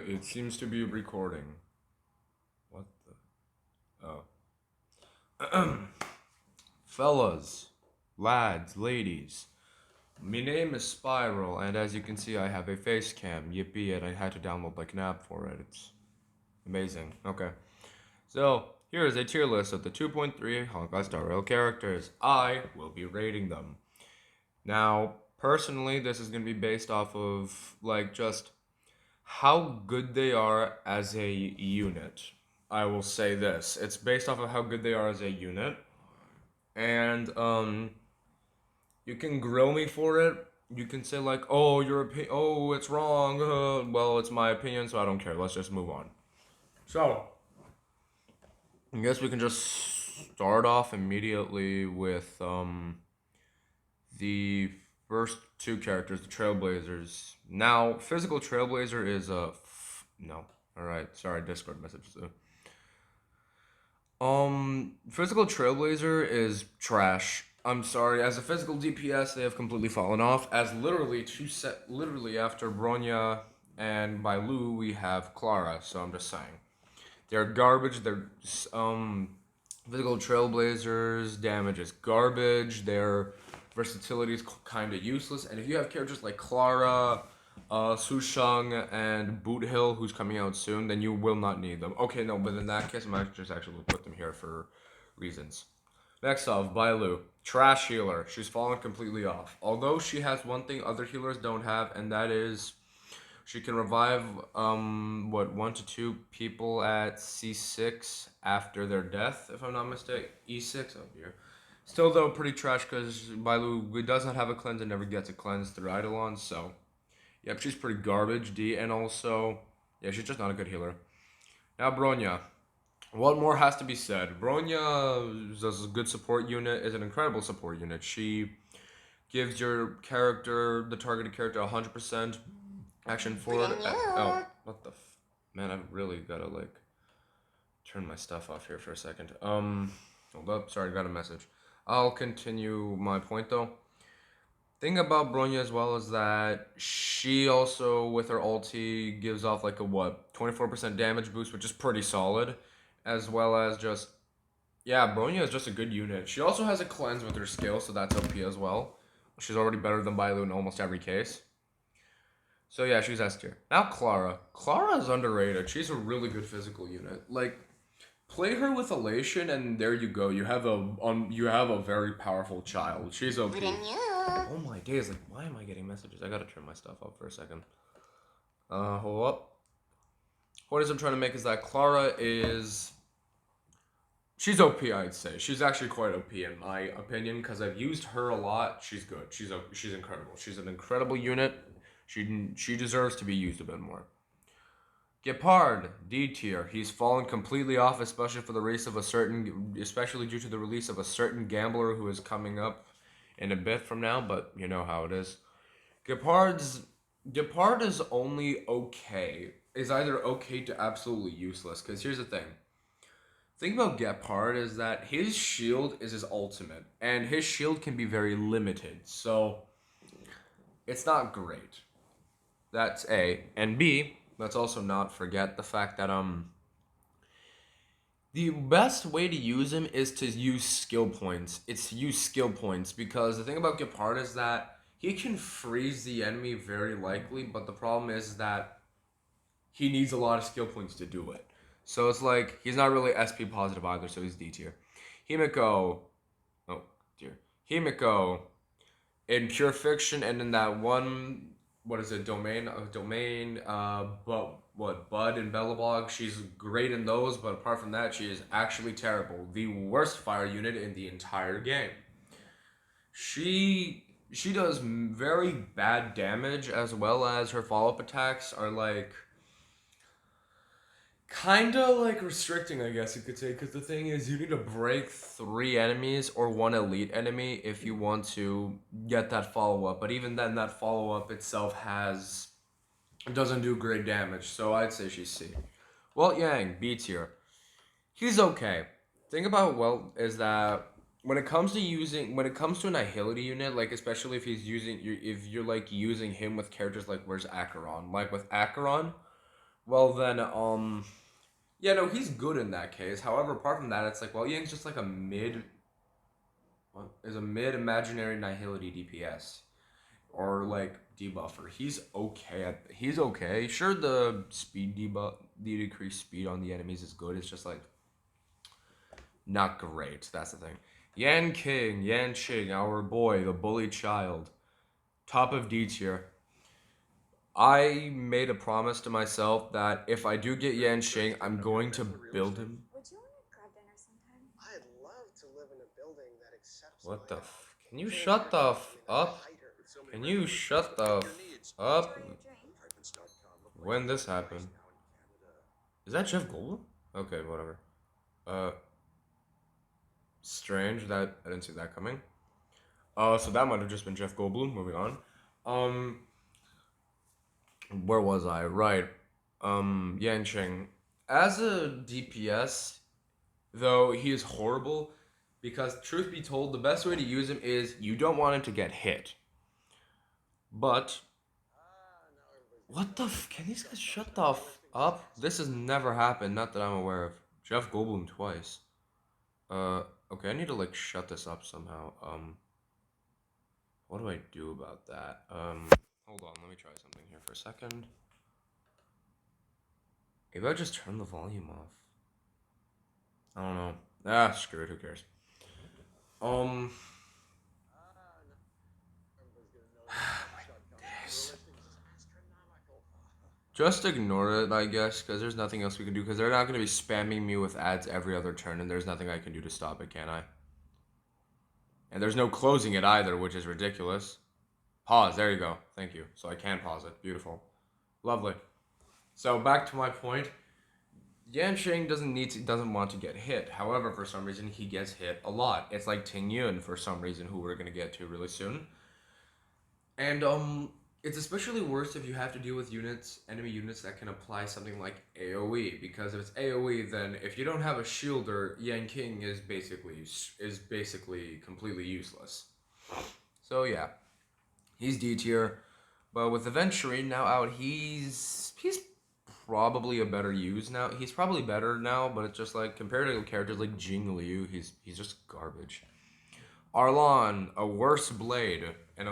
It seems to be recording. What the? Oh. Fellas, lads, ladies. My name is Spiral, and as you can see, I have a face cam. Yippee, and I had to download like an app for it. It's amazing. Okay. So, here is a tier list of the 2.3 Honkai Star Rail characters. I will be rating them. Now, personally, this is going to be based off of, like, just how good they are as a unit. I will say this. It's based off of how good they are as a unit. And you can grill me for it. You can say like, "Oh, oh, it's wrong." Well, it's my opinion, so I don't care. Let's just move on. So, I guess we can just start off immediately with the first two characters, the Trailblazers. Now, physical Trailblazer is no. All right, sorry, Discord message. Physical Trailblazer is trash. I'm sorry. As a physical DPS, they have completely fallen off. As literally after Bronya and Bailu, we have Clara. So I'm just saying, they're garbage. They're physical Trailblazers damage is garbage. Their versatility is kind of useless. And if you have characters like Clara, Sushang, and Boot Hill, who's coming out soon, then you will not need them. Okay, no, but in that case, I might just actually put them here for reasons. Next off, Bailu. Trash healer. She's fallen completely off. Although she has one thing other healers don't have, and that is she can revive, one to two people at C6 after their death, if I'm not mistaken. E6? Oh dear. Still, though, pretty trash because Bailu does not have a cleanse and never gets a cleanse through Eidolon, so. Yep, she's pretty garbage, D, and also, yeah, she's just not a good healer. Now, Bronya. What more has to be said? Bronya is a good support unit, is an incredible support unit. She gives your character, the targeted character, 100% action forward. Oh, what the man, I really gotta, like, turn my stuff off here for a second. Hold up, sorry, got a message. I'll continue my point, though. Thing about Bronya as well is that she also, with her ulti, gives off like a 24% damage boost, which is pretty solid. As well as just, yeah, Bronya is just a good unit. She also has a cleanse with her skill, so that's OP as well. She's already better than Bailu in almost every case. So yeah, she's S tier. Now Clara. Clara is underrated. She's a really good physical unit. Like, play her with Elation, and there you go. You have a very powerful child. She's OP. Oh my days! Like, why am I getting messages? I gotta turn my stuff off for a second. Hold up. What I'm trying to make is that Clara is. She's OP, I'd say. She's actually quite OP in my opinion because I've used her a lot. She's good. She's incredible. She's an incredible unit. She deserves to be used a bit more. Gepard, D tier. He's fallen completely off, especially due to the release of a certain gambler who is coming up in a bit from now. But you know how it is. Gepard is only okay. Is either okay to absolutely useless. Because here's the thing. Thing about Gepard is that his shield is his ultimate, and his shield can be very limited. So it's not great. That's A. And B, let's also not forget the fact that the best way to use him is to use skill points. It's to use skill points because the thing about Gepard is that he can freeze the enemy very likely, but the problem is that he needs a lot of skill points to do it. So it's like he's not really SP positive either, so he's D tier. Himiko, oh dear, Himiko in Pure Fiction and in that one, what is it, but what Bud and Bellabog, she's great in those, but apart from that, she is actually terrible. The worst fire unit in the entire game. She does very bad damage, as well as her follow-up attacks are like kind of like restricting, I guess you could say, because the thing is, you need to break 3 enemies or 1 elite enemy if you want to get that follow-up. But even then, that follow-up itself doesn't do great damage, so I'd say she's C. Welt Yang, B tier. He's okay. Thing about Welt is that when it comes to an Annihility unit, like especially if you're like using him with characters like where's Acheron? Like with Acheron, Well then, yeah, no, he's good in that case. However, apart from that, it's like, well, Yang's just like a mid, what, is a mid imaginary nihility DPS or like debuffer. He's okay. Sure, the speed debuff, the decreased speed on the enemies is good. It's just like not great. That's the thing. Yan King, Yan Qing, our boy, the bully child, top of D tier. I made a promise to myself that if I do get Yan Qing, I'm going to build him. Would you want to grab dinner sometime? I'd love to live in a building that accepts What my the help. Can you shut the up? Can you shut the up? Enjoy your drink. When this happened? Is that Jeff Goldblum? Okay, whatever. Uh, Strange that I didn't see that coming. So that might have just been Jeff Goldblum. Moving on. Um, where was I? Right. Yan Qing. As a DPS, though, he is horrible because, truth be told, the best way to use him is you don't want him to get hit. But what the can these guys shut the up? This has never happened, not that I'm aware of. Jeff Goldblum twice. Okay, I need to like shut this up somehow. What do I do about that? Hold on, let me try something here for a second. Maybe I just turn the volume off. I don't know. Ah, screw it, who cares? Um, just ignore it, I guess, because there's nothing else we can do, because they're not going to be spamming me with ads every other turn, and there's nothing I can do to stop it, can I? And there's no closing it either, which is ridiculous. Pause, there you go. Thank you. So I can pause it. Beautiful. Lovely. So back to my point. Yan Sheng doesn't want to get hit. However, for some reason he gets hit a lot. It's like Ting Yun for some reason, who we're gonna get to really soon. And it's especially worse if you have to deal with enemy units that can apply something like AOE. Because if it's AOE, then if you don't have a shielder, Yan King is basically completely useless. So yeah, he's D tier. But with Aventurine now out, he's probably a better use now. He's probably better now, but it's just like compared to characters like Jing Liu, he's just garbage. Arlon, a worse blade, and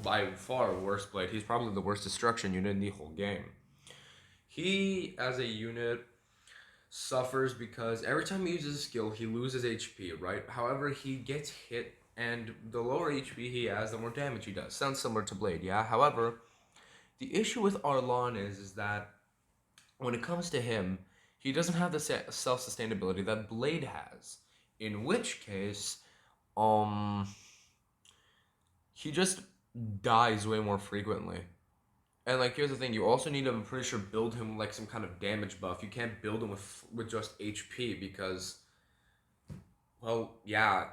by far worse blade. He's probably the worst destruction unit in the whole game. He, as a unit, suffers because every time he uses a skill, he loses HP, right? However, he gets hit, and the lower HP he has, the more damage he does. Sounds similar to Blade, yeah? However, the issue with Arlon is that when it comes to him, he doesn't have the self-sustainability that Blade has. In which case, um, he just dies way more frequently. And like, here's the thing: you also need to, I'm pretty sure, build him like some kind of damage buff. You can't build him with just HP because, well, yeah.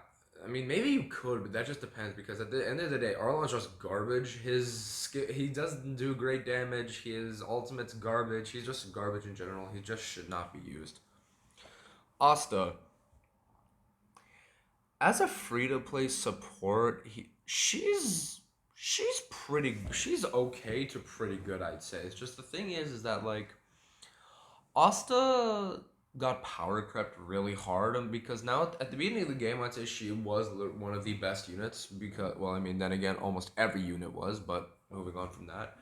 I mean, maybe you could, but that just depends because at the end of the day, Arlon's just garbage. He doesn't do great damage. His ultimate's garbage. He's just garbage in general. He just should not be used. Asta, as a free to play support, she's okay to pretty good, I'd say. It's just the thing is that like Asta got power crept really hard, because now at the beginning of the game, I'd say she was one of the best units because, well, I mean, then again, almost every unit was, but moving on from that,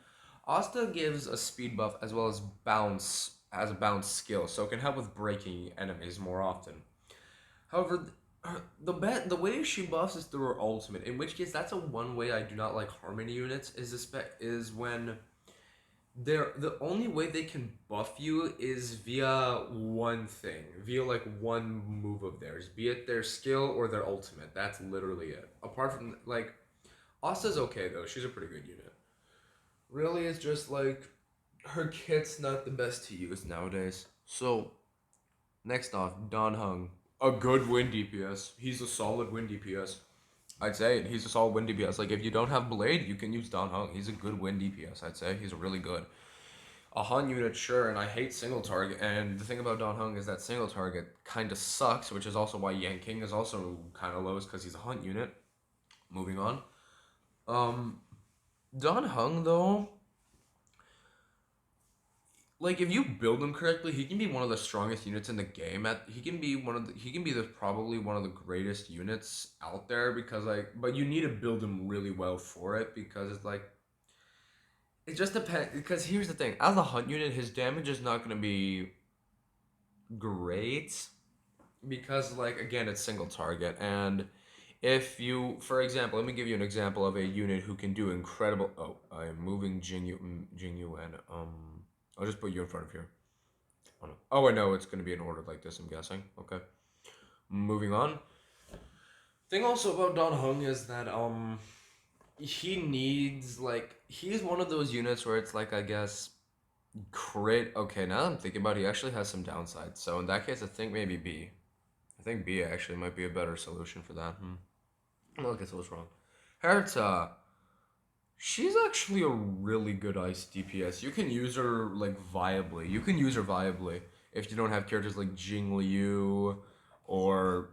Asta gives a speed buff as well as a bounce skill, so it can help with breaking enemies more often. However, the way she buffs is through her ultimate, in which case that's a one way I do not like Harmony units is when the only way they can buff you is via one thing, via like one move of theirs, be it their skill or their ultimate. That's literally it. Apart from like, Asta's okay though. She's a pretty good unit. Really, it's just like her kit's not the best to use nowadays. So next off, Don Hung, a good win DPS. He's a solid win DPS. I'd say he's a solid win DPS. Like if you don't have Blade, you can use Don Hung. He's a good win DPS. I'd say he's really good. A Hun unit, sure, and I hate single target. And the thing about Don Hung is that single target kind of sucks, which is also why Yan King is also kind of low, is because he's a Hunt unit. Moving on. Um, Don Hung though, like if you build him correctly, he can be one of the strongest units in the game. He can be probably one of the greatest units out there because like, but you need to build him really well for it because it's like it just depends. Because here's the thing: as a hunt unit, his damage is not going to be great because like again, it's single target and. If you, for example, let me give you an example of a unit who can do incredible. Oh, I am moving Jingyu and I'll just put you in front of here. Oh, no. Oh, I know it's going to be in order like this, I'm guessing. Okay. Moving on. Thing also about Don Hung is that he needs like he's one of those units where it's like I guess crit. Okay, now that I'm thinking about it, he actually has some downsides. So in that case, I think maybe B. I think B actually might be a better solution for that. No, I guess I was wrong. Herta, she's actually a really good ice DPS. You can use her like viably. You can use her viably if you don't have characters like Jing Liu or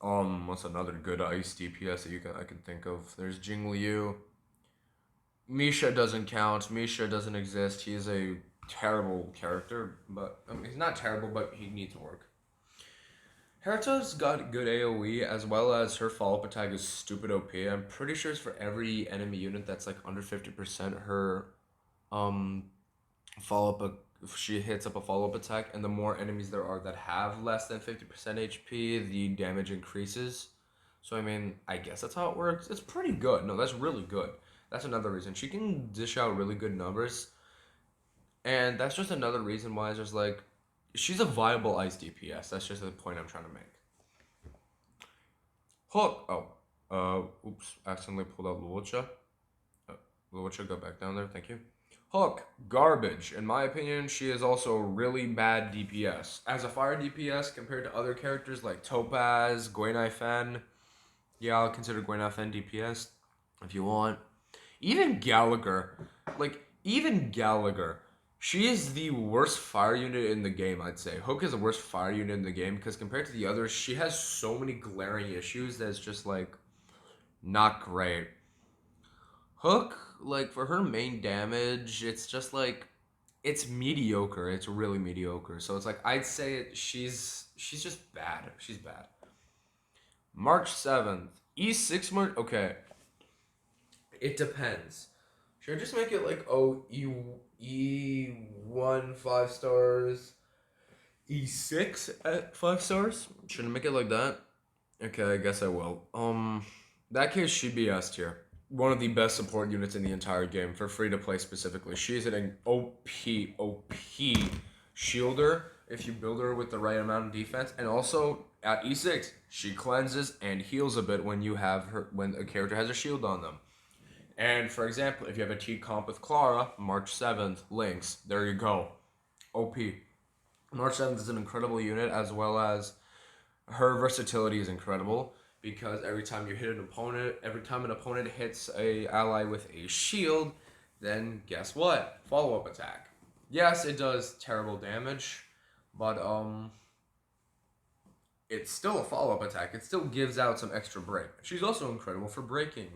what's another good ice DPS that I can think of. There's Jing Liu. Misha doesn't count. Misha doesn't exist. He is a terrible character, but I mean, he's not terrible, but he needs work. Herta's got good AoE as well as her follow-up attack is stupid OP. I'm pretty sure it's for every enemy unit that's like under 50%. Her um follow-up if she hits up a follow-up attack, and the more enemies there are that have less than 50% HP, the damage increases. So I mean, I guess that's how it works. It's pretty good. No, that's really good. That's another reason she can dish out really good numbers, and that's just another reason why it's just like she's a viable ice DPS. That's just the point I'm trying to make. Hook. Oops. Accidentally pulled out Luocha. Luocha, go back down there. Thank you. Hook. Garbage. In my opinion, she is also really bad DPS. As a fire DPS compared to other characters like Topaz, Guinai Fen. Yeah, I'll consider Guinai Fen DPS if you want. Even Gallagher. Even Gallagher. She is the worst fire unit in the game, I'd say. Hook is the worst fire unit in the game because compared to the others, she has so many glaring issues that's just like not great. Hook, like for her main damage, it's just like it's mediocre. It's really mediocre. So it's like I'd say she's just bad. She's bad. March 7th. E6 March. Okay. It depends. Should I just make it like E1 5 stars, E6 at 5 stars? Should I make it like that? Okay, I guess I will. That case she'd be S tier. One of the best support units in the entire game for free to play specifically. She's an OP shielder if you build her with the right amount of defense, and also at E6 she cleanses and heals a bit when a character has a shield on them. And for example, if you have a T comp with Clara, March 7th, Lynx, there you go. OP. March 7th is an incredible unit, as well as her versatility is incredible because every time an opponent hits a ally with a shield, then guess what? Follow-up attack. Yes, it does terrible damage, but it's still a follow-up attack. It still gives out some extra break. She's also incredible for breaking.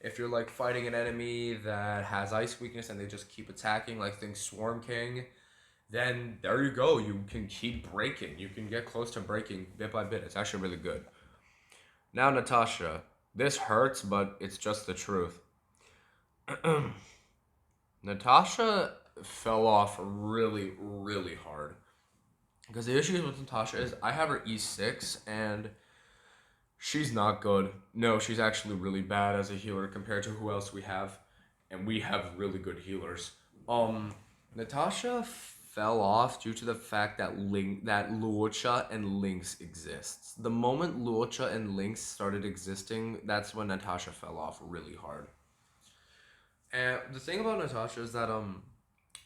If you're like fighting an enemy that has ice weakness and they just keep attacking, like think Swarm King, then there you go. You can keep breaking. You can get close to breaking bit by bit. It's actually really good. Now Natasha. This hurts, but it's just the truth. Natasha fell off really, really hard. Because the issue with Natasha is I have her E6 and she's not good. No, she's actually really bad as a healer compared to who else we have. And we have really good healers. Natasha fell off due to the fact that Luocha and Lynx exists. The moment Luocha and Lynx started existing, that's when Natasha fell off really hard. And the thing about Natasha is that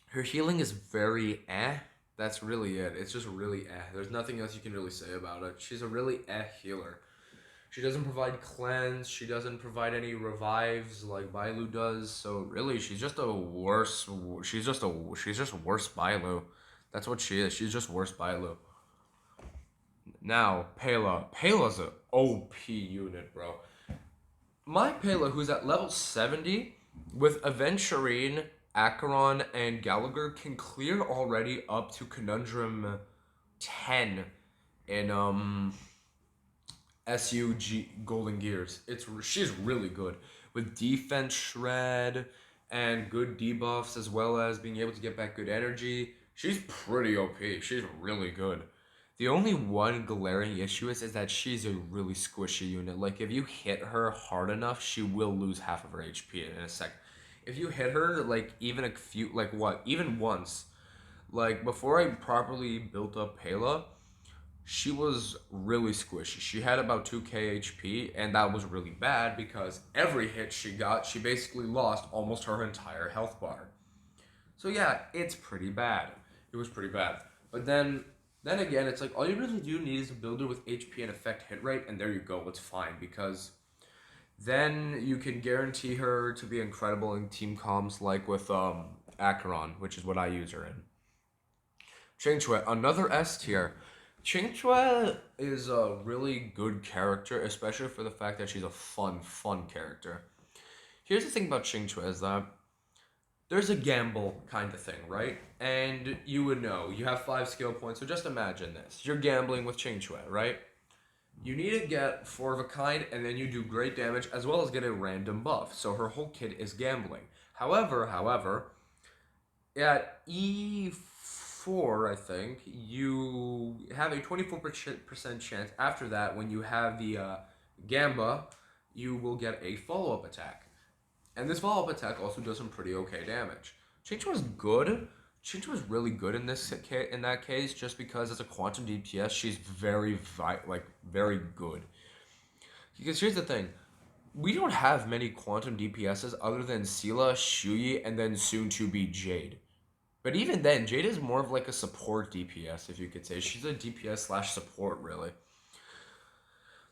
her healing is very eh. That's really it. It's just really eh. There's nothing else you can really say about it. She's a really eh healer. She doesn't provide cleanse. She doesn't provide any revives like Bailu does. So really, she's just worse Bailu. That's what she is. She's just worse Bailu. Now, Pela. Pela's an OP unit, bro. My Pela, who's at level 70, with Aventurine Acheron and Gallagher can clear already up to Conundrum 10 in SUG Golden Gears. She's really good with defense shred and good debuffs as well as being able to get back good energy. She's pretty OP. She's really good. The only one glaring issue is that she's a really squishy unit. Like if you hit her hard enough, she will lose half of her HP in a second. If you hit her like even a few even once, like before I properly built up Pela, she was really squishy. She had about 2k HP, and that was really bad because every hit she got, she basically lost almost her entire health bar. So yeah, it's pretty bad. It was pretty bad. But then again, it's like all you really do need is a builder with HP and effect hit rate, and there you go, it's fine because then you can guarantee her to be incredible in team comms like with Acheron, which is what I use her in. Chingchue, another S tier. Chingchue is a really good character, especially for the fact that she's a fun character. Here's the thing about Chingchue is that there's a gamble kind of thing, right? And you would know, you have 5 skill points, so just imagine this. You're gambling with Chingchue, right? You need to get 4 of a kind, and then you do great damage, as well as get a random buff. So her whole kit is gambling. However, at E4, I think, you have a 24% chance after that, when you have the Gamba, you will get a follow-up attack. And this follow-up attack also does some pretty okay damage. Chinchu is good. Chinchu is really good in that case, just because as a quantum DPS, she's very good. Because here's the thing, we don't have many quantum DPSs other than Sela, Shuyi, and then soon to be Jade. But even then, Jade is more of like a support DPS, if you could say. She's a DPS slash support, really.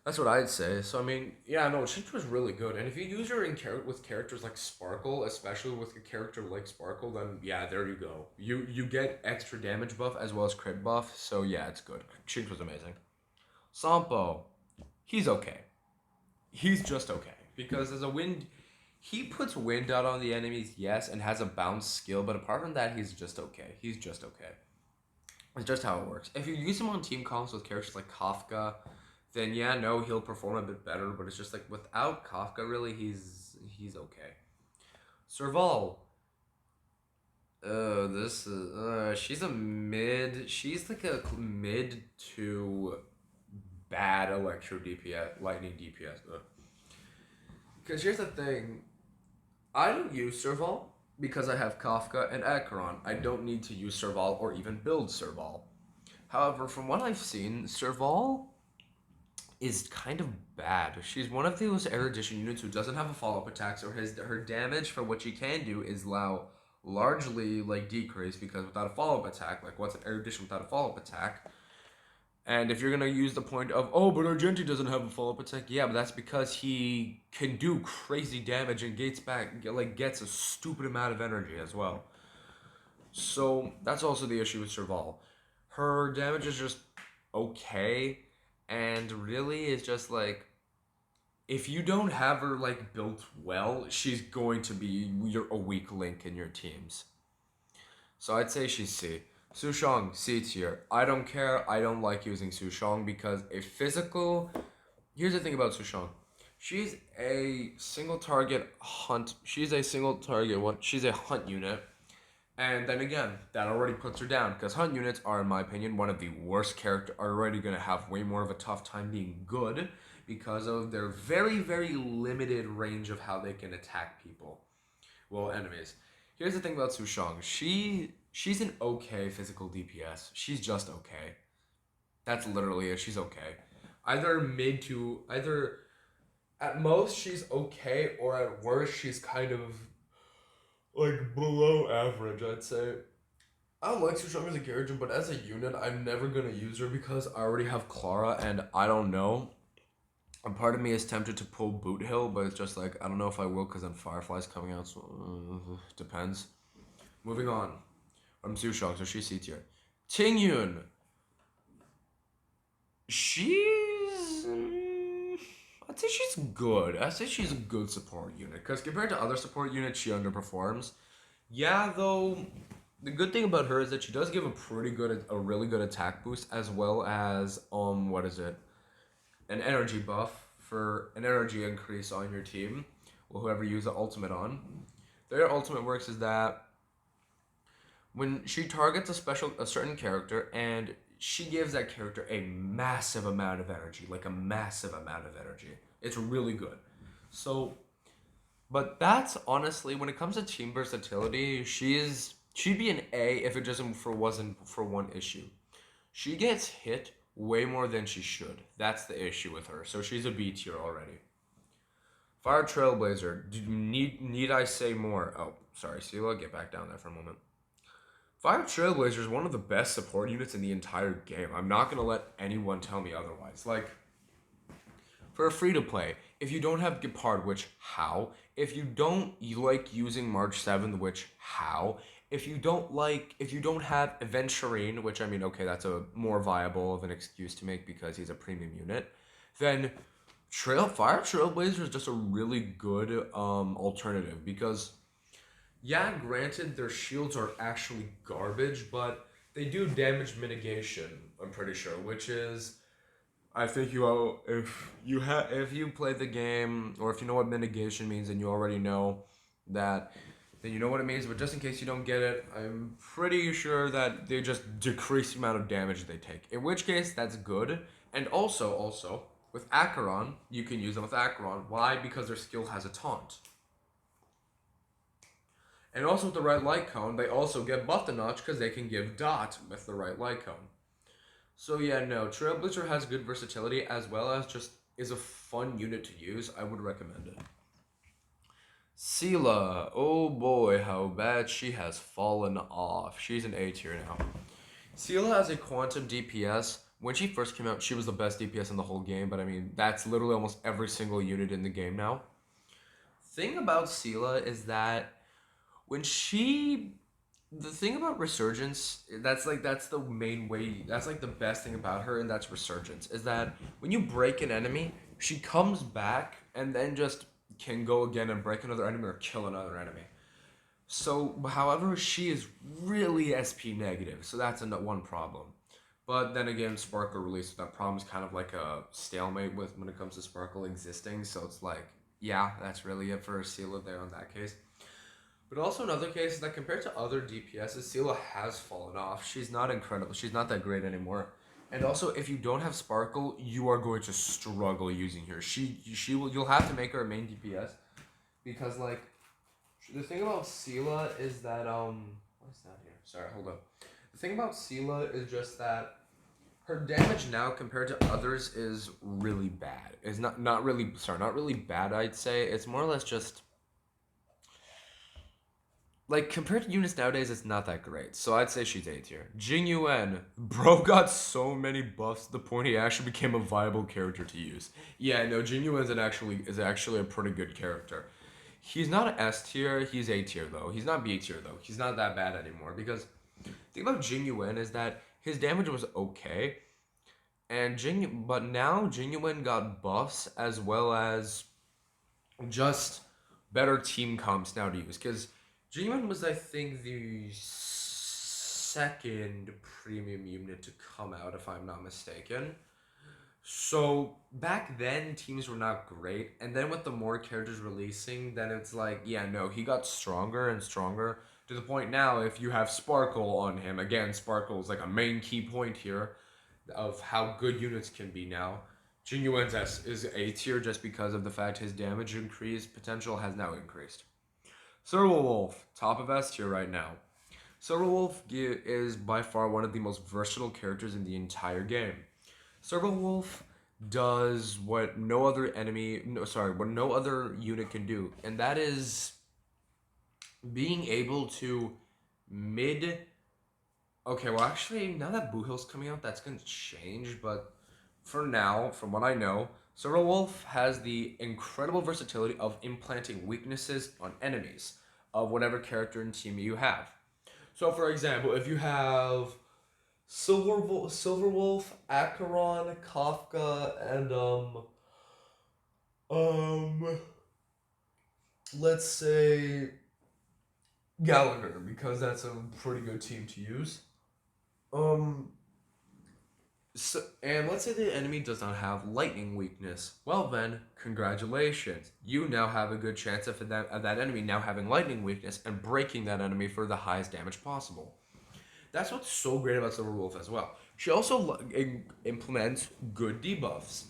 That's what I'd say. So, I mean, yeah, no, Shintra's really good. And if you use her with characters like Sparkle, especially with a character like Sparkle, then yeah, there you go. You get extra damage buff as well as crit buff. So, yeah, it's good. Shintra's amazing. Sampo, he's okay. He's just okay. Because as a wind, he puts wind out on the enemies, yes, and has a bounce skill. But apart from that, he's just okay. He's just okay. It's just how it works. If you use him on team comps with characters like Kafka, then yeah, no, he'll perform a bit better, but it's just like without Kafka, really, he's okay. Serval. She's a mid. She's like a mid to bad electro DPS, lightning DPS. Because here's the thing, I don't use Serval because I have Kafka and Acheron. I don't need to use Serval or even build Serval. However, from what I've seen, Serval is kind of bad. She's one of those erudition units who doesn't have a follow-up attack, so her damage for what she can do is largely like decrease, because without a follow-up attack, like what's an erudition without a follow-up attack? And if you're gonna use the point of, oh, but Argenti doesn't have a follow-up attack, yeah, but that's because he can do crazy damage and gets a stupid amount of energy as well. So that's also the issue with Serval. Her damage is just okay, and really it's just like, if you don't have her like built well, she's going to be a weak link in your teams. So I'd say she's C. Sushong, C tier. I don't care. I don't like using Sushong because a physical. Here's the thing about Sushong. She's a single target hunt. She's a single target one. She's a hunt unit. And then again, that already puts her down, because hunt units are, in my opinion, one of the worst characters, are already going to have way more of a tough time being good because of their very, very limited range of how they can attack people. Well, enemies. Here's the thing about Sushong. She's an okay physical DPS. She's just okay. That's literally it. She's okay. Either at most she's okay, or at worst she's kind of like below average, I'd say. I don't like Sushong as a character, but as a unit, I'm never gonna use her because I already have Clara, and I don't know. A part of me is tempted to pull Boot Hill, but it's just like, I don't know if I will, because then Firefly's coming out, so depends. Moving on from Sushong, so she's C tier. Tingyun. I'd say she's good. I'd say she's a good support unit, because compared to other support units, she underperforms. Yeah, though, the good thing about her is that she does give a really good attack boost, as well as what is it, an energy buff for an energy increase on your team, or whoever you use the ultimate on. Their ultimate works is that when she targets a certain character, and she gives that character a massive amount of energy, like a massive amount of energy. It's really good. So, but that's honestly, when it comes to team versatility, she'd be an A if it doesn't for wasn't for one issue. She gets hit way more than she should. That's the issue with her. So she's a B tier already. Fire Trailblazer. Need I say more? Oh, sorry, Sela, get back down there for a moment. Fire Trailblazer is one of the best support units in the entire game. I'm not gonna let anyone tell me otherwise. Like, for a free to play, if you don't have Gepard, which how? If you don't you like using March 7th, which how? If you don't have Aventurine, which I mean, okay, that's a more viable of an excuse to make because he's a premium unit, then Fire Trailblazer is just a really good alternative because yeah, granted, their shields are actually garbage, but they do damage mitigation. I'm pretty sure, which is, I think if you play the game or if you know what mitigation means, and you already know that, then you know what it means. But just in case you don't get it, I'm pretty sure that they just decrease the amount of damage they take. In which case, that's good. And also with Acheron, you can use them with Acheron. Why? Because their skill has a taunt. And also with the right light cone, they also get buffed a notch because they can give dot with the right light cone. So yeah, no, Trailblazer has good versatility as well as just is a fun unit to use. I would recommend it. Sela, oh boy, how bad she has fallen off. She's an A tier now. Sela has a quantum DPS. When she first came out, she was the best DPS in the whole game, but I mean, that's literally almost every single unit in the game now. Thing about Sela is that when she the thing about resurgence, that's the main way, that's like the best thing about her, and that's resurgence, is that when you break an enemy, she comes back and then just can go again and break another enemy or kill another enemy. So however, she is really SP negative, so that's one problem. But then again, Sparkle released that problem is kind of like a stalemate with when it comes to Sparkle existing, so it's like, yeah, that's really it for Sela there on that case. But also another case is that compared to other DPSs, Sela has fallen off. She's not incredible. She's not that great anymore. And also, if you don't have Sparkle, you are going to struggle using her. You'll have to make her a main DPS because like the thing about Sela is that what is that here? Sorry, hold up. The thing about Sela is just that her damage now compared to others is really bad. It's not really bad. I'd say it's more or less just like compared to units nowadays, it's not that great. So I'd say she's A tier. Jing Yuan, bro got so many buffs to the point he actually became a viable character to use. Yeah, no, Jing Yuan is actually a pretty good character. He's not an S tier, he's A tier though. He's not B tier though. He's not that bad anymore because the thing about Jing Yuan is that his damage was okay, and but now Jing Yuan got buffs as well as just better team comps now to use because Genuine was, I think, the second premium unit to come out, if I'm not mistaken. So back then, teams were not great, and then with the more characters releasing, then it's like, yeah, no, he got stronger and stronger to the point now. If you have Sparkle on him, again, Sparkle is like a main key point here of how good units can be now. Genuine's is A tier just because of the fact his damage increase potential has now increased. Wolf, top of S tier right now. Wolf is by far one of the most versatile characters in the entire game. Wolf does what no other unit can do, and that is being able to mid. Okay, well, actually, now that Boohill's coming out, that's gonna change. But for now, from what I know, Wolf has the incredible versatility of implanting weaknesses on enemies of whatever character and team you have. So, for example, if you have Silverwolf, Acheron, Kafka, and um, let's say Gallagher, because that's a pretty good team to use. Um, and let's say the enemy does not have lightning weakness. Well then, congratulations. You now have a good chance of that enemy now having lightning weakness and breaking that enemy for the highest damage possible. That's what's so great about Silver Wolf as well. She also implements good debuffs.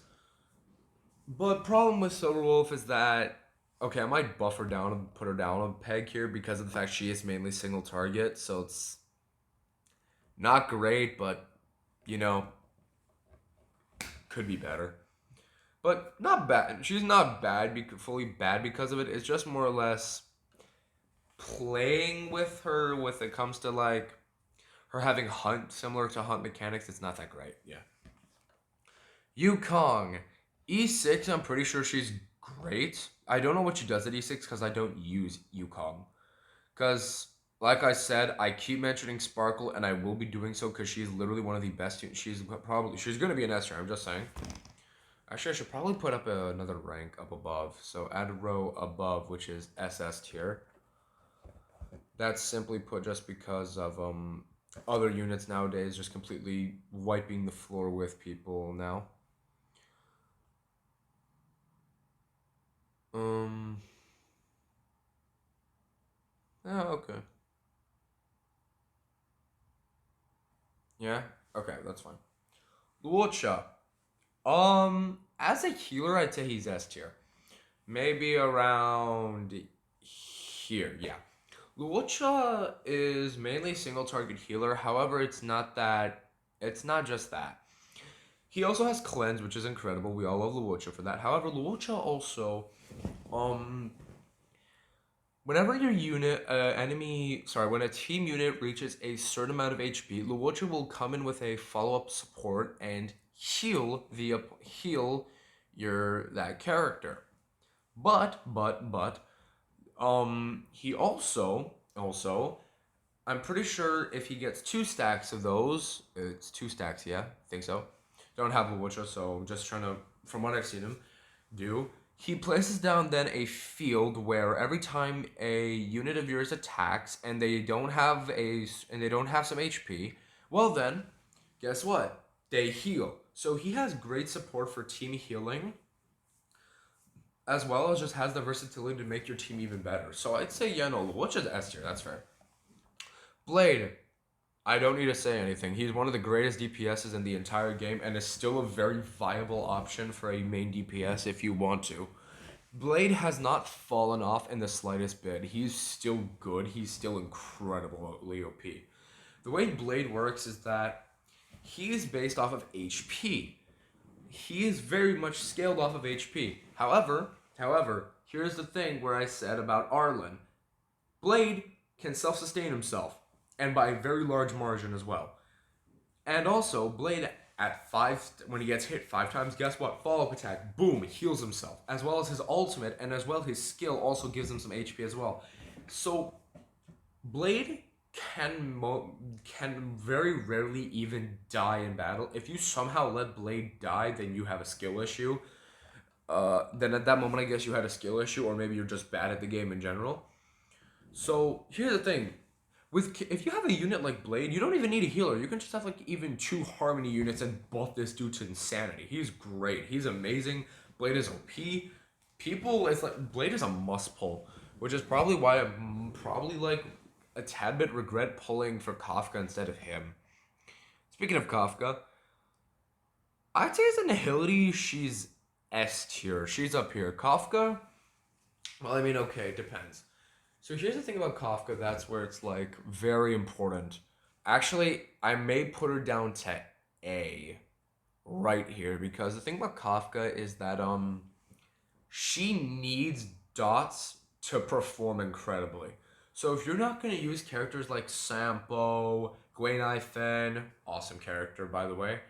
But problem with Silver Wolf is that okay, I might buff her down and put her down a peg here because of the fact she is mainly single target, so it's not great, but you know, could be better. But not bad. She's not bad, fully bad because of it. It's just more or less playing with her when it comes to like her having hunt similar to hunt mechanics. It's not that great. Yeah. Yukong. E6, I'm pretty sure she's great. I don't know what she does at E6 because I don't use Yukong. Because, like I said, I keep mentioning Sparkle, and I will be doing so because she's literally one of the best. She's going to be an S tier, I'm just saying. Actually, I should probably put up another rank up above. So add a row above, which is SS tier. That's simply put just because of other units nowadays just completely wiping the floor with people now. Um. Oh, okay. Yeah. Okay, that's fine. Luocha. As a healer, I'd say he's S tier. Maybe around here. Yeah. Luocha is mainly single target healer. However, it's not that. It's not just that. He also has cleanse, which is incredible. We all love Luocha for that. However, Luocha also, um, whenever your unit, when a team unit reaches a certain amount of HP, Luocha will come in with a follow-up support and heal your that character. But, he also, I'm pretty sure if he gets 2 stacks of those, it's 2 stacks, yeah, I think so. Don't have Luocha, so I'm just trying to, from what I've seen him do, he places down then a field where every time a unit of yours attacks and they don't have some HP, well then, guess what? They heal. So he has great support for team healing, as well as just has the versatility to make your team even better. So I'd say yeah, no, Luocha's S tier. That's fair. Blade. I don't need to say anything. He's one of the greatest DPSs in the entire game and is still a very viable option for a main DPS if you want to. Blade has not fallen off in the slightest bit. He's still good. He's still incredibly OP. The way Blade works is that he is based off of HP. He is very much scaled off of HP. However, here's the thing where I said about Arlen. Blade can self-sustain himself, and by a very large margin as well. And also, Blade at 5, when he gets hit 5 times, guess what? Follow-up attack, boom, heals himself. As well as his ultimate, and as well his skill also gives him some HP as well. So, Blade can very rarely even die in battle. If you somehow let Blade die, then you have a skill issue. Then at that moment, I guess you had a skill issue, or maybe you're just bad at the game in general. So here's the thing: if you have a unit like Blade, you don't even need a healer. You can just have like even 2 Harmony units and buff this dude to insanity. He's great. He's amazing. Blade is OP. Blade is a must pull, which is probably why I'm probably like a tad bit regret pulling for Kafka instead of him. Speaking of Kafka, I'd say as a Nihility, she's S tier. She's up here. Kafka, well, I mean, okay, it depends. So here's the thing about Kafka, that's where it's like very important. Actually, I may put her down to A right here because the thing about Kafka is that she needs dots to perform incredibly. So if you're not going to use characters like Sampo, Gwen Fen, awesome character by the way,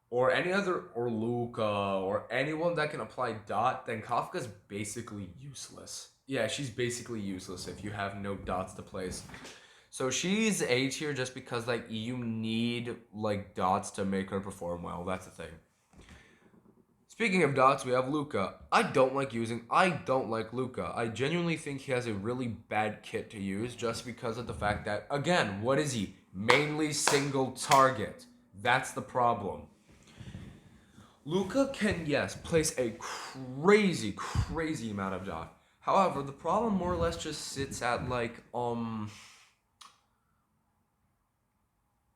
or any other, or Luca, or anyone that can apply dot, then Kafka's basically useless. Yeah, she's basically useless if you have no dots to place. So she's A tier just because like you need like dots to make her perform well. That's the thing. Speaking of dots, we have Luca. I don't like Luca. I genuinely think he has a really bad kit to use just because of the fact that, again, what is he? Mainly single target. That's the problem. Luca can, yes, place a crazy, crazy amount of dot. However, the problem more or less just sits at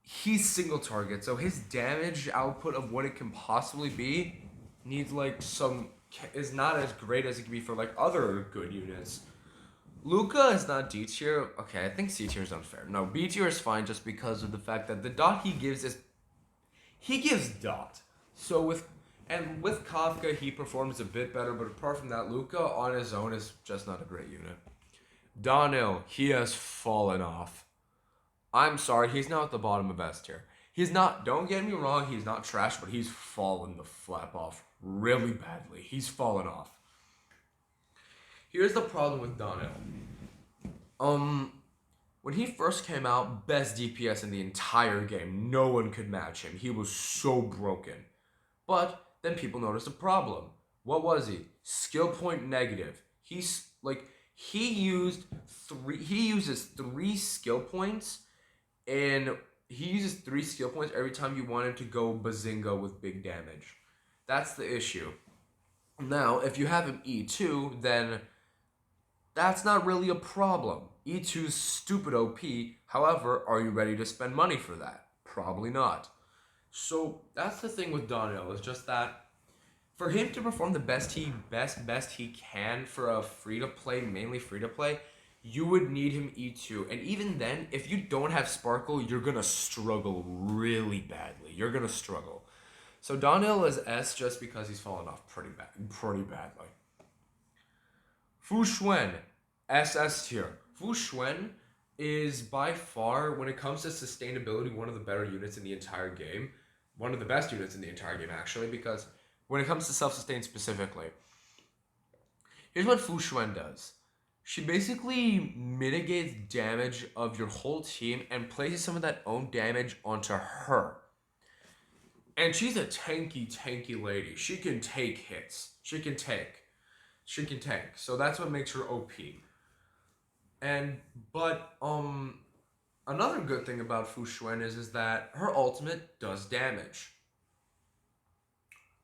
he's single target, so his damage output of what it can possibly be needs is not as great as it can be for like other good units. Luca is not D tier. Okay, I think C tier is unfair. No, B tier is fine just because of the fact that the dot he gives dot. So with Kafka he performs a bit better, but apart from that, Luca on his own is just not a great unit. Donnell, he has fallen off. I'm sorry, he's now at the bottom of S tier. He's not, don't get me wrong, he's not trash, but he's fallen the flap off really badly. He's fallen off. Here's the problem with Donnell. When he first came out, best DPS in the entire game. No one could match him. He was so broken. But then people noticed a problem. What was he? Skill point negative. He uses three skill points, and he uses 3 skill points every time you want him to go bazinga with big damage. That's the issue. Now, if you have him E2, then that's not really a problem. E2's stupid OP. However, are you ready to spend money for that? Probably not. So that's the thing with Donnell, is just that for him to perform the best he can for a free-to-play, mainly free-to-play, you would need him E2. And even then, if you don't have Sparkle, you're going to struggle really badly. You're going to struggle. So Donnell is S just because he's fallen off pretty badly. Fu Xuan, SS tier. Fu Xuan is by far, when it comes to sustainability, one of the better units in the entire game. One of the best units in the entire game, actually, because when it comes to self-sustain specifically, here's what Fu Xuan does. She basically mitigates damage of your whole team and places some of that own damage onto her. And she's a tanky lady. She can take hits. She can tank. So that's what makes her OP. But another good thing about Fu Xuan is that her ultimate does damage.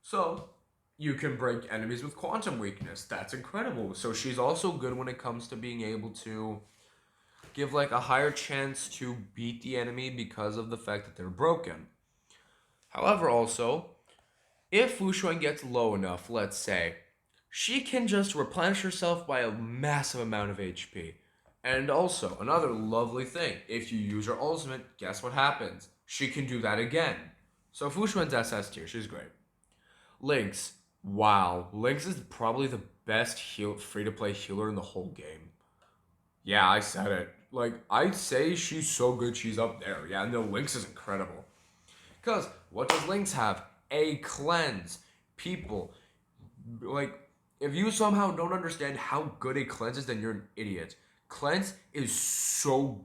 So you can break enemies with quantum weakness. That's incredible. So she's also good when it comes to being able to give like a higher chance to beat the enemy because of the fact that they're broken. However, also, if Fu Xuan gets low enough, let's say, she can just replenish herself by a massive amount of HP. And also, another lovely thing, if you use her ultimate, guess what happens? She can do that again. So Fu Xuan's SS tier, she's great. Lynx, wow. Lynx is probably the best free-to-play healer in the whole game. Yeah, I said it. Like, I'd say she's so good she's up there. Yeah, no, Lynx is incredible. Because what does Lynx have? A cleanse. People, like, if you somehow don't understand how good a cleanse is, then you're an idiot. Cleanse is so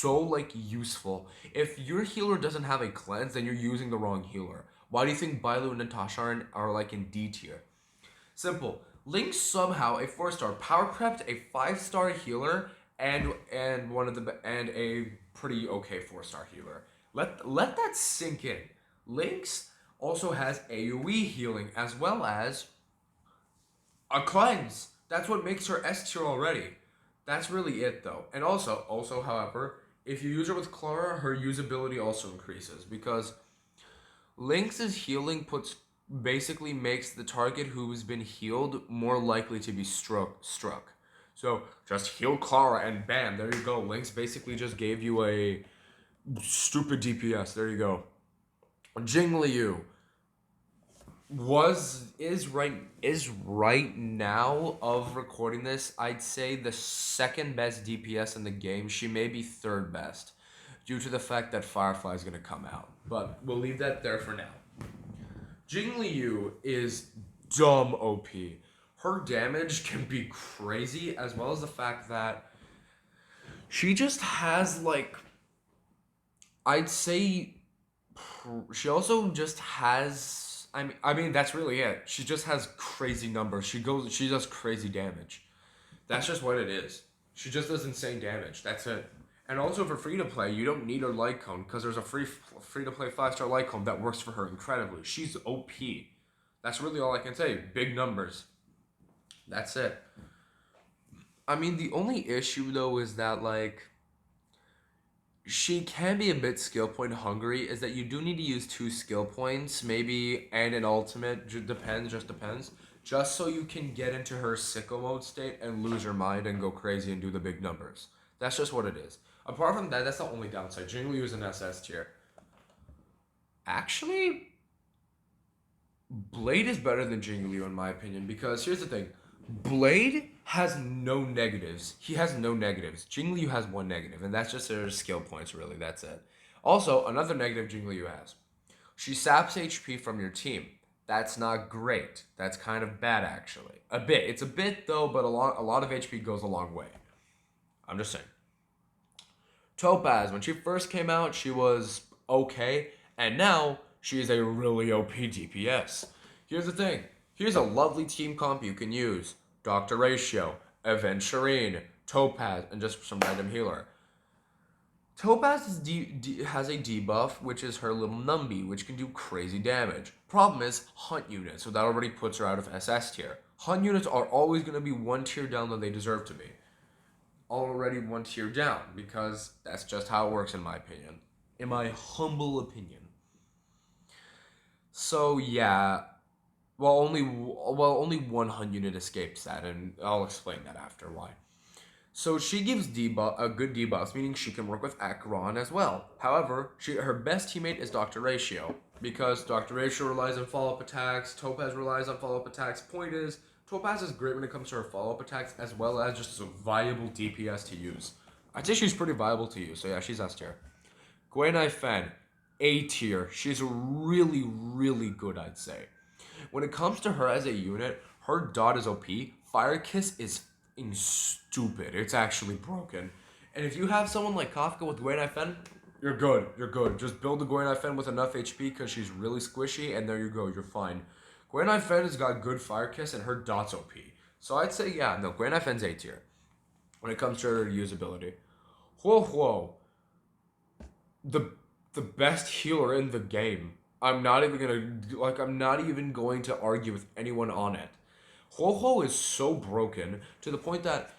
like useful. If your healer doesn't have a cleanse, then you're using the wrong healer. Why do you think Bailu and Natasha are like in D tier? Simple. Lynx somehow a 4-star power crept, a 5-star healer, and a pretty okay 4-star healer. Let that sink in. Lynx also has AoE healing as well as a cleanse. That's what makes her S tier already. That's really it though. And also, however, if you use her with Clara, her usability also increases because Lynx's healing basically makes the target who's been healed more likely to be struck. So just heal Clara and bam, there you go. Lynx basically just gave you a stupid DPS. There you go. Jingliu is right now of recording this, I'd say the second best DPS in the game. She may be third best due to the fact that Firefly is going to come out. But we'll leave that there for now. Jingliu is dumb OP. Her damage can be crazy, as well as the fact that she just has like, I'd say she also just has I mean that's really it. She just has crazy numbers. She does crazy damage. That's just what it is. She just does insane damage. That's it. And also for free to play, you don't need her light cone because there's a free to play 5-star light cone that works for her incredibly. She's OP. That's really all I can say. Big numbers. That's it. I mean, the only issue though is that like she can be a bit skill point hungry. Is that you do need to use 2 skill points, maybe, and an ultimate. Just depends. Just so you can get into her sicko mode state and lose your mind and go crazy and do the big numbers. That's just what it is. Apart from that, that's the only downside. Jingliu is an SS tier. Actually, Blade is better than Jingliu in my opinion because here's the thing. Blade has no negatives. He has no negatives. Jingliu has one negative, and that's just her skill points, really. That's it. Also, another negative Jingliu has. She saps HP from your team. That's not great. That's kind of bad, actually. A bit. It's a bit, though, but a lot of HP goes a long way. I'm just saying. Topaz, when she first came out, she was okay, and now she is a really OP DPS. Here's the thing. Here's a lovely team comp you can use. Dr. Ratio, Aventurine, Topaz, and just some random healer. Topaz has a debuff, which is her little Numby, which can do crazy damage. Problem is, Hunt units, so that already puts her out of SS tier. Hunt units are always going to be one tier down than they deserve to be. Already one tier down, because that's just how it works in my opinion. In my humble opinion. So yeah, only one Hun unit escapes that, and I'll explain that after why. So she gives good debuffs, meaning she can work with Acheron as well. However, her best teammate is Dr. Ratio, because Dr. Ratio relies on follow-up attacks, Topaz relies on follow-up attacks. Point is, Topaz is great when it comes to her follow-up attacks, as well as just as a viable DPS to use. I'd say she's pretty viable to use, so yeah, she's S tier. Gwenai Fen, A tier. She's really, really good, I'd say. When it comes to her as a unit, her dot is OP. Fire Kiss is stupid. It's actually broken. And if you have someone like Kafka with Gwenai Fen, you're good. You're good. Just build the Gwenai Fen with enough HP because she's really squishy, and there you go. You're fine. Gwenai Fen has got good Fire Kiss, and her dot's OP. So I'd say, yeah, no, Gwenai Fen's A tier when it comes to her usability. Whoa. The best healer in the game. I'm not even going to argue with anyone on it. Ho is so broken to the point that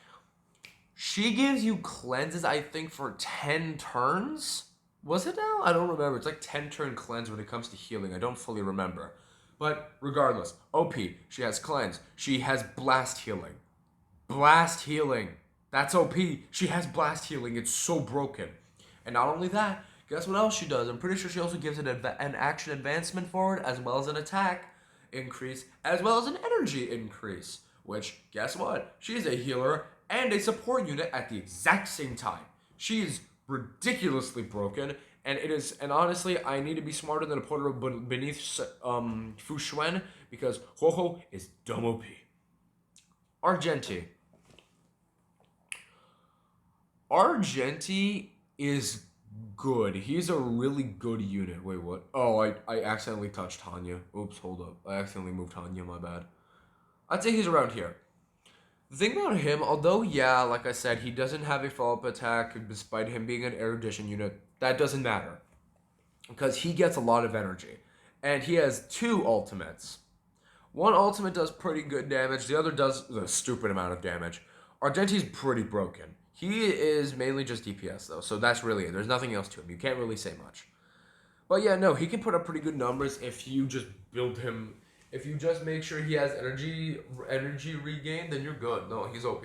she gives you cleanses, I think, for 10 turns? Was it now? I don't remember. It's like 10 turn cleanse when it comes to healing. I don't fully remember. But regardless, OP. She has cleanse. She has blast healing. Blast healing. That's OP. She has blast healing. It's so broken. And not only that, guess what else she does? I'm pretty sure she also gives it an action advancement forward, as well as an attack increase, as well as an energy increase. Which, guess what? She is a healer and a support unit at the exact same time. She is ridiculously broken, and honestly, I need to be smarter than a porter beneath Fu Xuan, because Ho is dumb OP. Argenti is good. He's a really good unit. Wait, what? Oh, I accidentally touched Hanya. Oops, hold up. I accidentally moved Hanya, my bad. I'd say he's around here. The thing about him, although, yeah, like I said, he doesn't have a follow-up attack, despite him being an erudition unit, that doesn't matter. Because he gets a lot of energy. And he has 2 ultimates. One ultimate does pretty good damage, the other does a stupid amount of damage. Argenti's pretty broken. He is mainly just DPS, though, so that's really it. There's nothing else to him. You can't really say much. But yeah, no, he can put up pretty good numbers if you just build him. If you just make sure he has energy regain, then you're good. No, he's OP.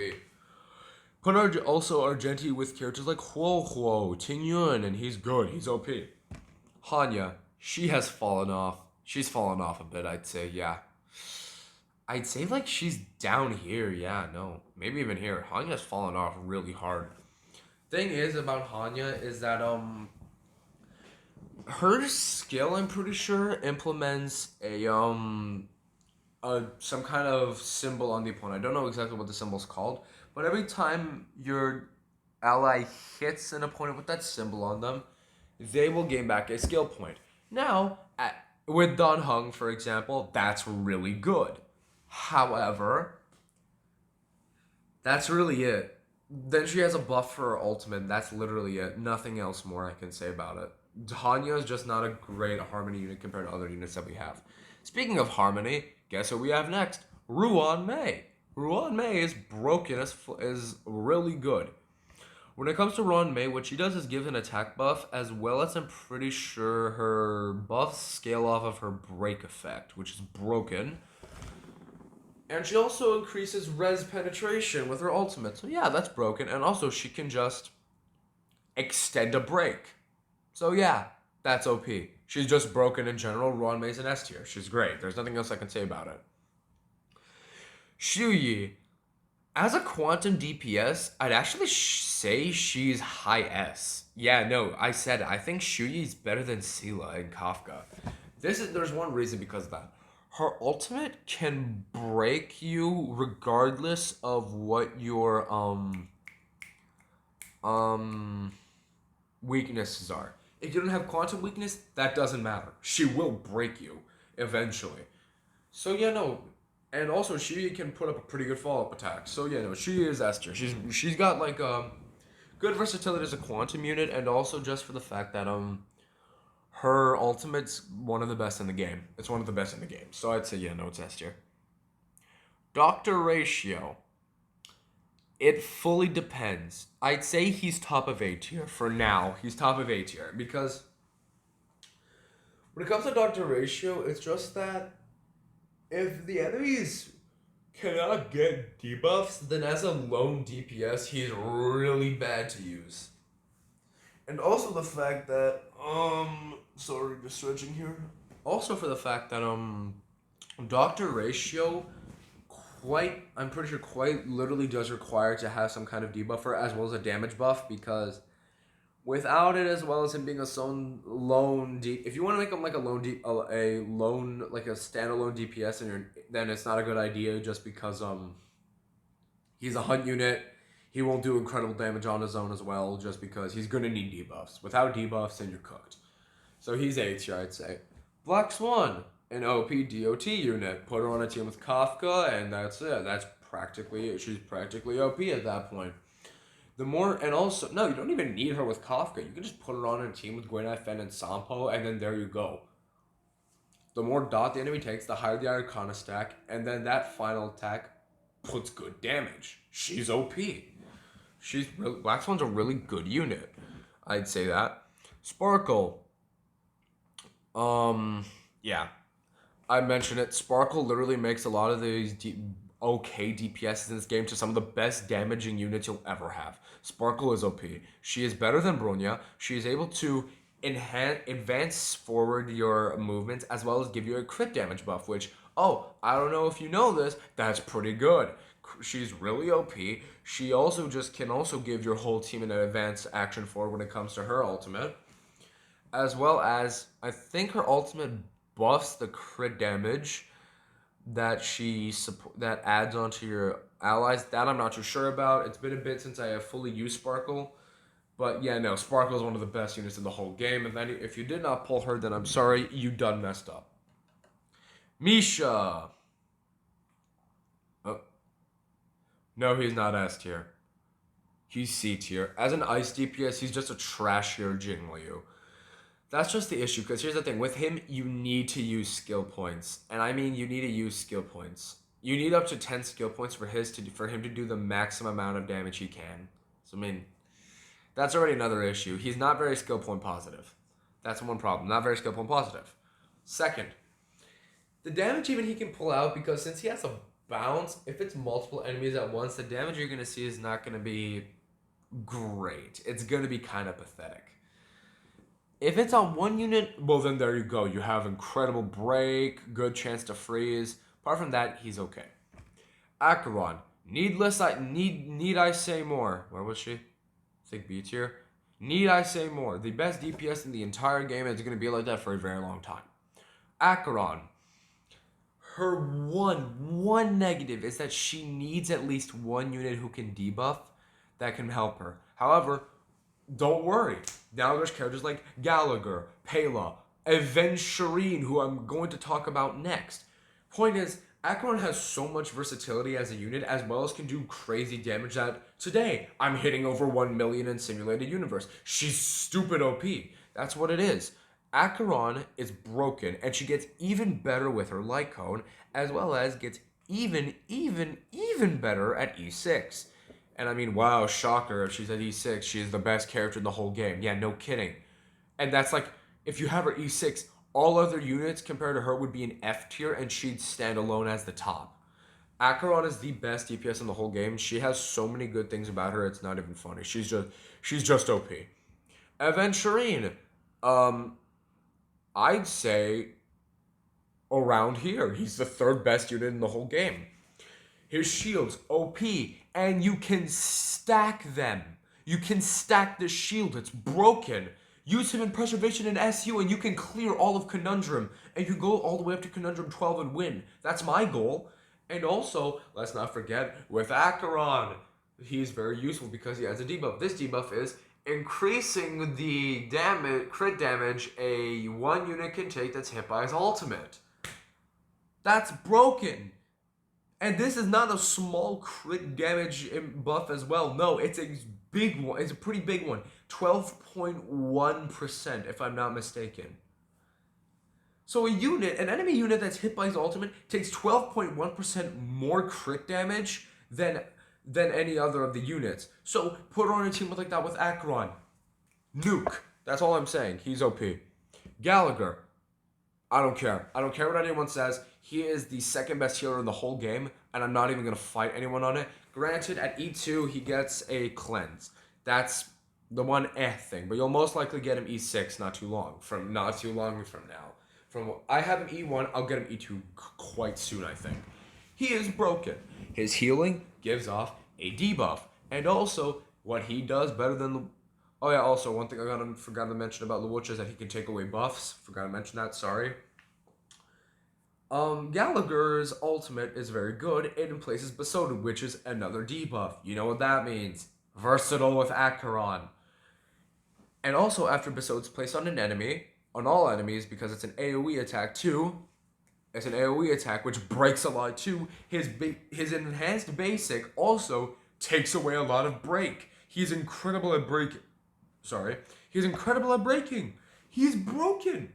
Put also Argenti with characters like Huo, Ting Yun, and he's good. He's OP. Hanya, she has fallen off. She's fallen off a bit, I'd say, yeah. I'd say like she's down here, yeah, no. Maybe even here. Hanya's fallen off really hard. Thing is about Hanya is that her skill, I'm pretty sure, implements some kind of symbol on the opponent. I don't know exactly what the symbol's called, but every time your ally hits an opponent with that symbol on them, they will gain back a skill point. Now, With Dan Heng, for example, that's really good. However, that's really it. Then she has a buff for her ultimate, and that's literally it. Nothing else more I can say about it. Hanya is just not a great Harmony unit compared to other units that we have. Speaking of Harmony, guess what we have next? Ruan Mei. Ruan Mei is broken, is really good. When it comes to Ruan Mei, what she does is give an attack buff, as well as I'm pretty sure her buffs scale off of her break effect, which is broken. And she also increases res penetration with her ultimate. So yeah, that's broken. And also she can just extend a break. So yeah, that's OP. She's just broken in general. Ruan Mei's an S tier. She's great. There's nothing else I can say about it. Shuyi, as a quantum DPS, I'd actually say she's high S. Yeah, no, I said it. I think Shuyi's better than Sela and Kafka. There's one reason because of that. Her ultimate can break you regardless of what your weaknesses are. If you don't have quantum weakness, that doesn't matter. She will break you eventually. So yeah, no, and also she can put up a pretty good follow up attack. So yeah, no, she is S tier. She's got like good versatility as a quantum unit, and also just for the fact that her ultimate's one of the best in the game. It's one of the best in the game. So I'd say yeah, no, it's S tier. Doctor Ratio. It fully depends. I'd say he's top of A tier for now. He's top of A tier because when it comes to Doctor Ratio, it's just that if the enemies cannot get debuffs, then as a lone DPS, he's really bad to use. And also the fact that sorry, just stretching here. Also for the fact that Doctor Ratio I'm pretty sure quite literally does require to have some kind of debuffer as well as a damage buff, because without it, as well as him being a lone if you want to make him like a lone like a standalone DPS, then it's not a good idea, just because he's a hunt unit. He won't do incredible damage on his own as well, just because he's gonna need debuffs. Without debuffs, then you're cooked. So he's A tier, I'd say. Black Swan, an OP DOT unit. Put her on a team with Kafka, and that's it. That's practically it. She's practically OP at that point. The more, and also, no, you don't even need her with Kafka. You can just put her on a team with Gwen Fen and Sampo, and then there you go. The more dot the enemy takes, the higher the Arcana stack, and then that final attack puts good damage. She's OP. Black Swan's a really good unit. I'd say that. Sparkle. Yeah. I mentioned it. Sparkle literally makes a lot of these okay DPSs in this game to some of the best damaging units you'll ever have. Sparkle is OP. She is better than Bronya. She is able to advance forward your movements as well as give you a crit damage buff, which, I don't know if you know this, that's pretty good. She's really OP. She also can give your whole team an advanced action forward when it comes to her ultimate. As well as, I think her ultimate buffs the crit damage that that adds onto your allies. That I'm not too sure about. It's been a bit since I have fully used Sparkle. But yeah, no, Sparkle is one of the best units in the whole game. And then if you did not pull her, then I'm sorry, you done messed up. Misha. Oh. No, he's not S tier. He's C tier. As an ice DPS, he's just a trashier Jingliu. That's just the issue, because here's the thing. With him, you need to use skill points. And I mean, you need to use skill points. You need up to 10 skill points for him to do the maximum amount of damage he can. So, I mean, that's already another issue. He's not very skill point positive. That's one problem. Not very skill point positive. Second, the damage even he can pull out, because since he has a bounce, if it's multiple enemies at once, the damage you're going to see is not going to be great. It's going to be kind of pathetic. If it's on one unit, well, then there you go. You have incredible break, good chance to freeze. Apart from that, he's okay. Acheron. Need I say more? Where was she? I think B tier. Need I say more? The best DPS in the entire game, and it's going to be like that for a very long time. Acheron. Her one negative is that she needs at least one unit who can debuff that can help her. However, don't worry. Now there's characters like Gallagher, Pela, Aventurine, who I'm going to talk about next. Point is, Acheron has so much versatility as a unit, as well as can do crazy damage that today I'm hitting over 1 million in Simulated Universe. She's stupid OP. That's what it is. Acheron is broken, and she gets even better with her Light Cone, as well as gets even better at E6. And I mean, wow, shocker, if she's at E6, she's the best character in the whole game. Yeah, no kidding. And that's like, if you have her E6, all other units compared to her would be an F tier, and she'd stand alone as the top. Acheron is the best DPS in the whole game. She has so many good things about her, it's not even funny. She's just OP. Aventurine, I'd say around here. He's the third best unit in the whole game. His shields, OP, and you can stack them. You can stack the shield, it's broken. Use him in Preservation and SU, and you can clear all of Conundrum, and you go all the way up to Conundrum 12 and win. That's my goal. And also, let's not forget, with Acheron, he's very useful because he has a debuff. This debuff is increasing the crit damage a one unit can take that's hit by his ultimate. That's broken. And this is not a small crit damage buff as well. No, it's a big one. It's a pretty big one. 12.1%, if I'm not mistaken. So an enemy unit that's hit by his ultimate takes 12.1% more crit damage than any other of the units. So put her on a team like that with Acheron. Nuke. That's all I'm saying. He's OP. Gallagher. I don't care. I don't care what anyone says. He is the second best healer in the whole game, and I'm not even going to fight anyone on it. Granted, at E2, he gets a cleanse. That's the one thing, but you'll most likely get him E6 not too long from now. I have him E1, I'll get him E2 quite soon, I think. He is broken. His healing gives off a debuff, and also what he does better than the... Oh yeah, also one thing I forgot to mention about Lewucha is that he can take away buffs. Forgot to mention that, sorry. Gallagher's ultimate is very good. It replaces Besotted, which is another debuff. You know what that means. Versatile with Acheron. And also after Besoted's placed on an enemy, on all enemies, because it's an AoE attack too, it's an AoE attack which breaks a lot too, his enhanced basic also takes away a lot of break. He's incredible at breaking. He's incredible at breaking. He's broken.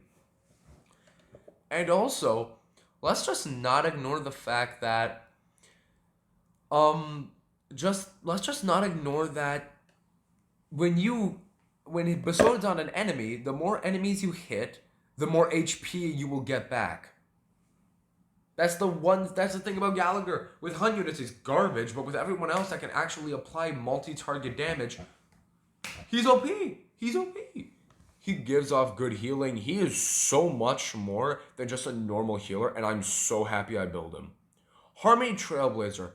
And also, let's just not ignore the fact that let's just not ignore that when Besoted's on an enemy, the more enemies you hit, the more HP you will get back. That's the thing about Gallagher. With Hun units, he's garbage, but with everyone else that can actually apply multi-target damage, he's OP. He's OP. He gives off good healing. He is so much more than just a normal healer, and I'm so happy I built him. Harmony Trailblazer.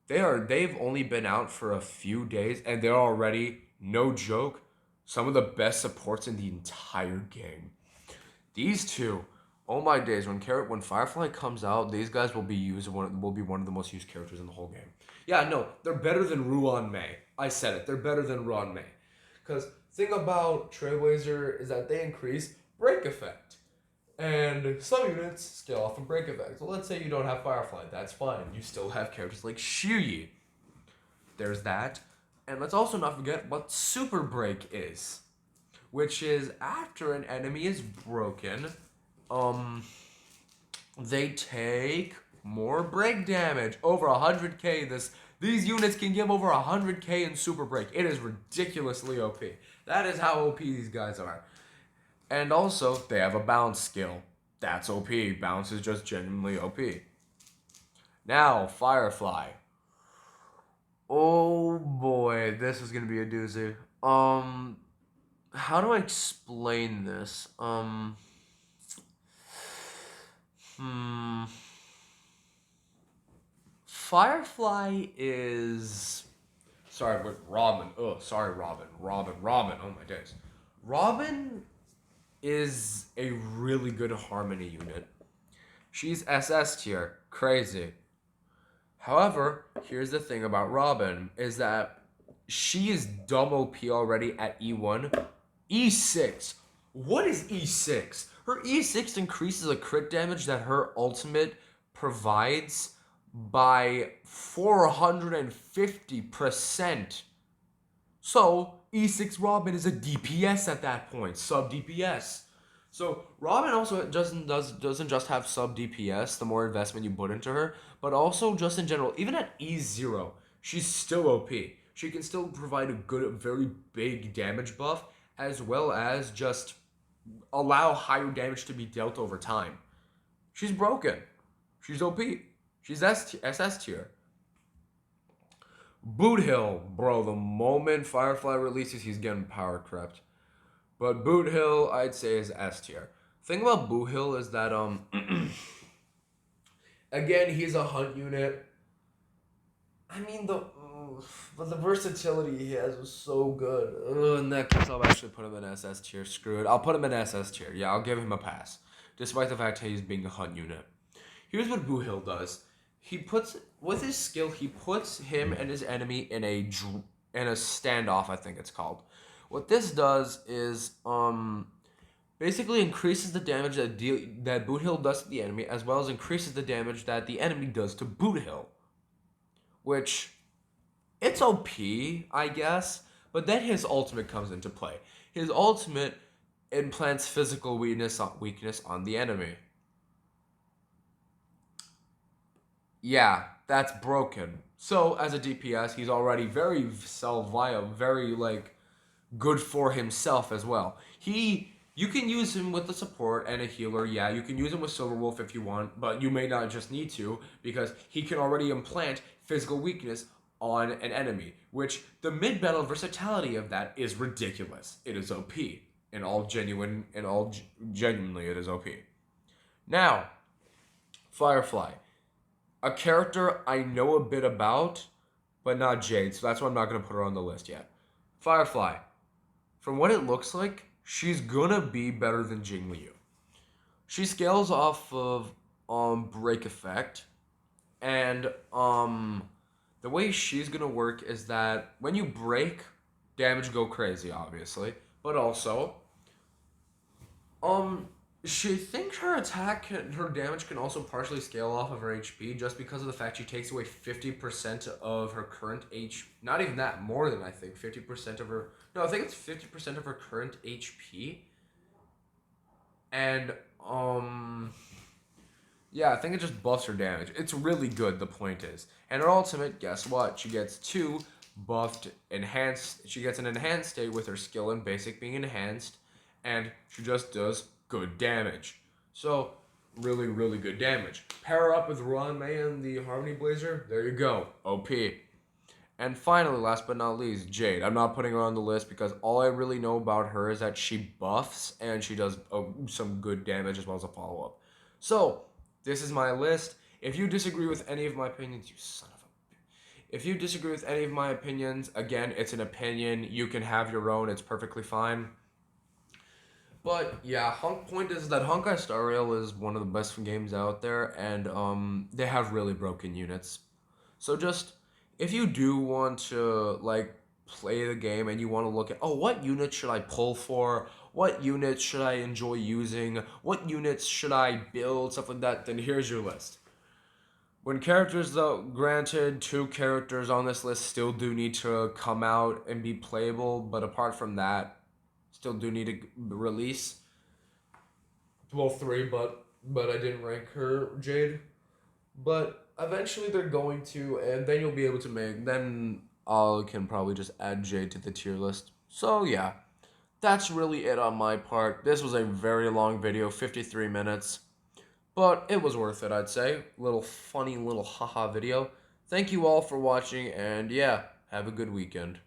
They've only been out for a few days, and they're already, no joke, some of the best supports in the entire game. These two, oh my days, when Firefly comes out, these guys will be one of the most used characters in the whole game. Yeah, no, they're better than Ruan Mei. I said it. They're better than Ruan Mei. Because thing about Trailblazer is that they increase break effect. And some units scale off from break effect. So let's say you don't have Firefly. That's fine. You still have characters like Shiryu. There's that. And let's also not forget what Super Break is. Which is after an enemy is broken, they take more break damage. Over 100k. These units can give over 100k in Super Break. It is ridiculously OP. That is how OP these guys are. And also, they have a bounce skill. That's OP. Bounce is just genuinely OP. Now, Firefly. Oh boy, this is gonna be a doozy. How do I explain this? Firefly is... Sorry, but Robin. Oh, sorry, Robin. Robin. Oh my days. Robin is a really good Harmony unit. She's SS tier. Crazy. However, here's the thing about Robin, is that she is dumb OP already at E1. E6. What is E6? Her E6 increases the crit damage that her ultimate provides by 450%. So E6 Robin is a DPS at that point, sub DPS. So Robin also doesn't just have sub DPS the more investment you put into her, but also just in general, even at E0, she's still OP. She can still provide a good, very big damage buff, as well as just allow higher damage to be dealt over time. She's broken. She's OP. She's SS tier. Boot Hill, bro, the moment Firefly releases, he's getting power crept. But Boot Hill, I'd say, is S tier. Thing about Boot Hill is that again, he's a hunt unit. I mean but the versatility he has was so good. In that case, I'll actually put him in SS tier. Screw it. I'll put him in SS tier. Yeah, I'll give him a pass, despite the fact that he's being a hunt unit. Here's what Boot Hill does. He puts with his skill, he puts him and his enemy in a standoff, I think it's called. What this does is basically increases the damage that Boot Hill does to the enemy, as well as increases the damage that the enemy does to Boot Hill. Which it's OP, I guess, but then his ultimate comes into play. His ultimate implants physical weakness on the enemy. Yeah, that's broken. So as a DPS, he's already very very good for himself as well. You can use him with the support and a healer. Yeah, you can use him with Silverwolf if you want, but you may not just need to because he can already implant physical weakness on an enemy, which the mid-battle versatility of that is ridiculous. It is OP. Genuinely it is OP. Now, Firefly. A character I know a bit about, but not Jade, so that's why I'm not going to put her on the list yet. Firefly. From what it looks like, she's going to be better than Jingliu. She scales off of break effect, and the way she's going to work is that when you break, damage go crazy, obviously, but also she thinks her her damage can also partially scale off of her HP just because of the fact she takes away 50% of her current not even that, more than I think, 50% of her, no, I think it's 50% of her current HP. And, yeah, I think it just buffs her damage. It's really good, the point is. And her ultimate, guess what? She gets she gets an enhanced state with her skill and basic being enhanced, and she just does good damage. So, really, really good damage. Pair her up with Ron May and the Harmony Blazer, there you go, OP. And finally, last but not least, Jade. I'm not putting her on the list because all I really know about her is that she buffs and she does some good damage as well as a follow-up. So, this is my list. If you disagree with any of my opinions, you son of a... If you disagree with any of my opinions, again, it's an opinion. You can have your own. It's perfectly fine. But yeah, point is that Honkai Star Rail is one of the best games out there, and they have really broken units. So just if you do want to play the game and you want to look at what units should I pull for, what units should I enjoy using, what units should I build, stuff like that, then here's your list. When characters, though, granted, 2 characters on this list still do need to come out and be playable, but apart from that, still do need to release. Well, 3, but I didn't rank her, Jade. But eventually they're going to, and then you'll be able to then I can probably just add Jade to the tier list. So yeah, that's really it on my part. This was a very long video, 53 minutes. But it was worth it, I'd say. Funny little haha video. Thank you all for watching, and yeah, have a good weekend.